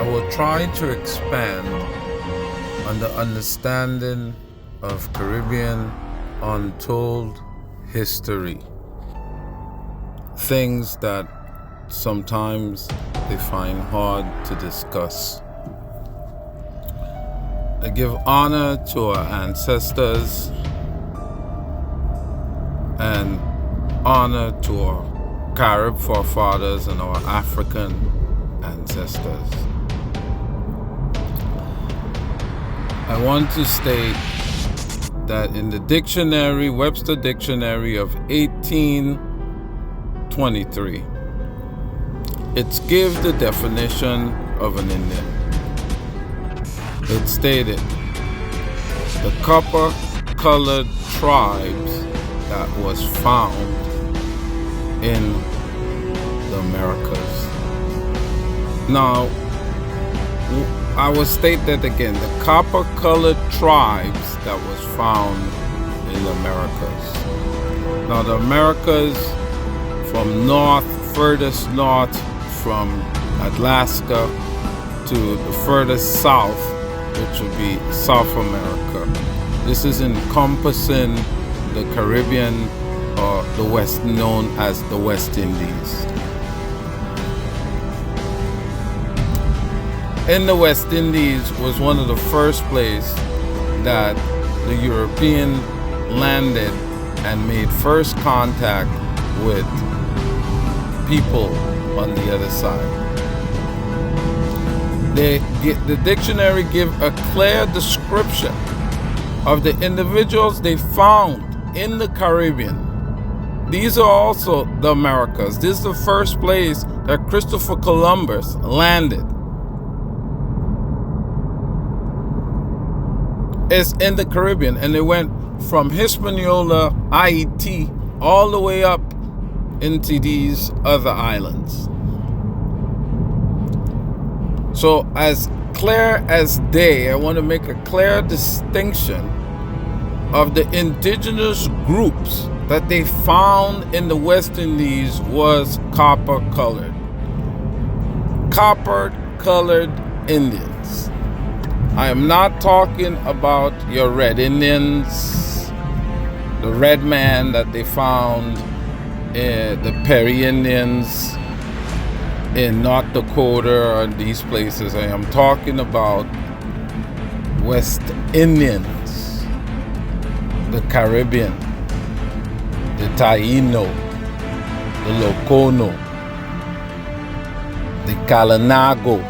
will try to expand on the understanding of Caribbean untold history. Things that sometimes they find hard to discuss. I give honor to our ancestors and honor to our Carib forefathers and our African ancestors. I want to state that in the dictionary, Webster Dictionary of 1823, it gives the definition of an Indian. It stated, the copper-colored tribes that was found in the Americas. Now, I will state that again, the copper-colored tribes that was found in the Americas. Now, the Americas from furthest north from Alaska to the furthest south, which would be South America. This is encompassing the Caribbean, or the West, known as the West Indies. In the West Indies was one of the first places that the European landed and made first contact with people on the other side. The dictionary gives a clear description of the individuals they found in the Caribbean. These are also the Americas. This is the first place that Christopher Columbus landed. It's in the Caribbean, and they went from Hispaniola, Haiti, all the way up into these other islands. So as clear as day, I want to make a clear distinction of the indigenous groups that they found in the West Indies was copper-colored. Copper-colored Indians. I am not talking about your red Indians, the red man that they found, the Perry Indians in North Dakota or these places. I am talking about West Indians, the Caribbean, the Taino, the Locono, the Kalinago.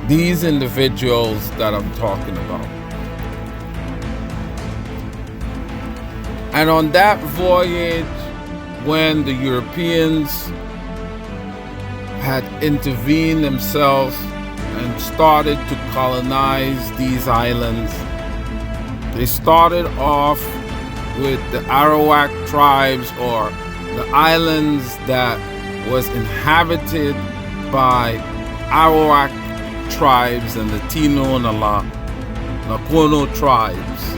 These individuals that I'm talking about. And on that voyage, when the Europeans had intervened themselves and started to colonize these islands, they started off with the Arawak tribes, or the islands that was inhabited by Arawak tribes and the Taino and the Locono tribes.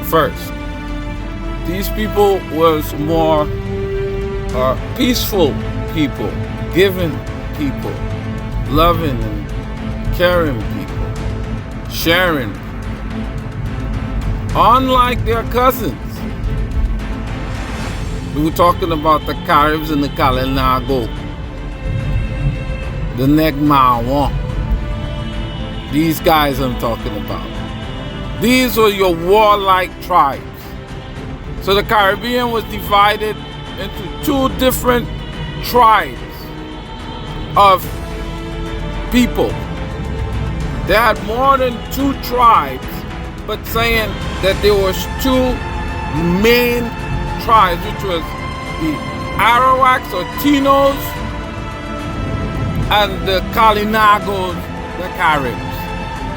First, these people was more peaceful people, giving people, loving and caring people, sharing. Unlike their cousins, we were talking about the Caibs and the Kalinago, the Negre Mawon. These guys I'm talking about. These were your warlike tribes. So the Caribbean was divided into two different tribes of people. They had more than two tribes, but saying that there was two main tribes, which was the Arawaks or Tainos and the Kalinagos, the Caribs.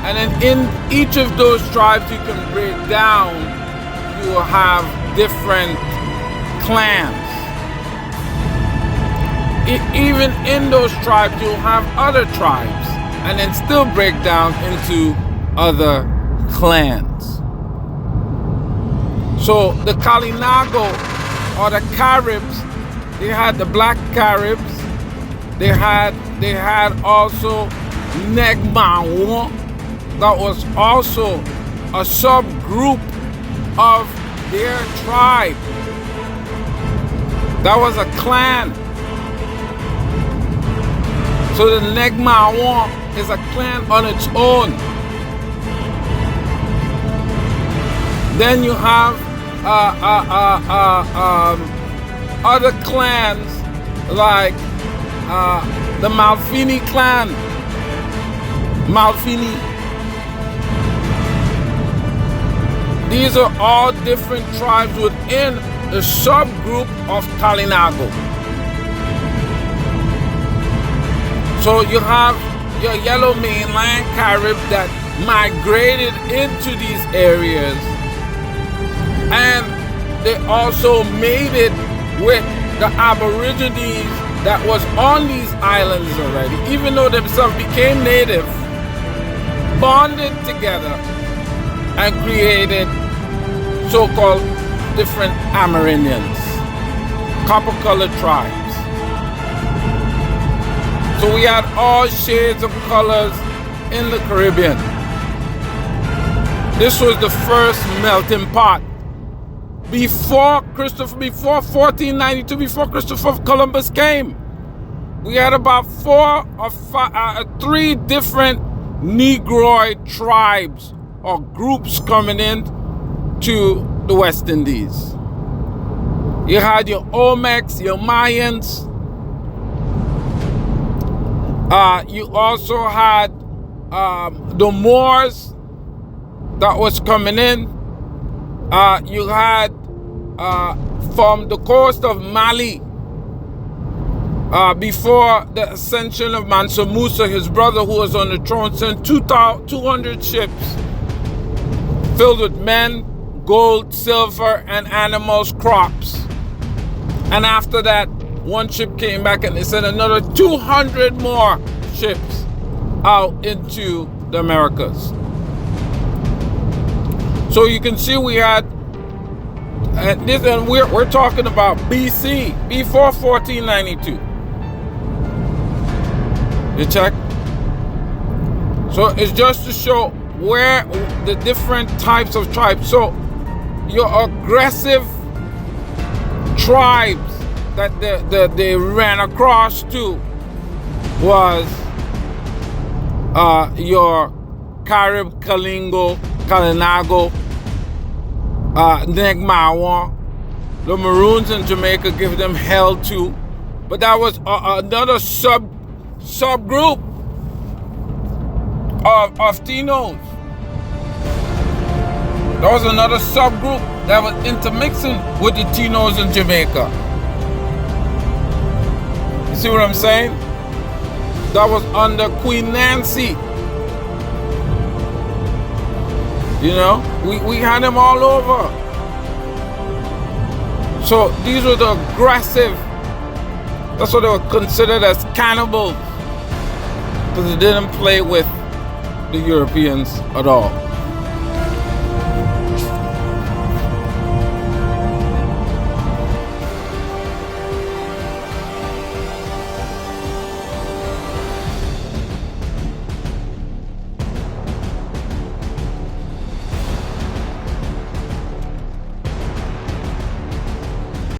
And then in each of those tribes you can break down, you will have different clans. Even in those tribes you'll have other tribes, and then still break down into other clans. So the Kalinago or the Caribs, they had the black Caribs They had also Negre Mawon, that was also a subgroup of their tribe. That was a clan. So the Negre Mawon is a clan on its own. Then you have other clans like the Malfini clan. Malfini. These are all different tribes within the subgroup of Kalinago. So you have your yellow mainland Carib that migrated into these areas, and they also mated with the Aborigines that was on these islands already, even though themselves became native, bonded together and created so-called different Amerindians, copper-colored tribes. So we had all shades of colors in the Caribbean. This was the first melting pot. Before 1492, before Christopher Columbus came, we had about 3 different Negroid tribes or groups coming in to the West Indies. You had your Olmecs, your Mayans. You also had the Moors that was coming in. You had from the coast of Mali, before the ascension of Mansa Musa, his brother who was on the throne, sent 200 ships filled with men, gold, silver, and animals, crops. And after that, one ship came back and they sent another 200 more ships out into the Americas. So you can see we had, and we're talking about BC, before 1492. You check? So it's just to show where the different types of tribes. So your aggressive tribes that they ran across to was your Carib, Kalinago, Negre Mawon. The Maroons in Jamaica give them hell too, but that was another subgroup of Tainos. That was another subgroup that was intermixing with the Tainos in Jamaica. You see what I'm saying? That was under Queen Nancy. You know, we had them all over. So these were the aggressive, that's what they were considered as cannibals, because they didn't play with the Europeans at all.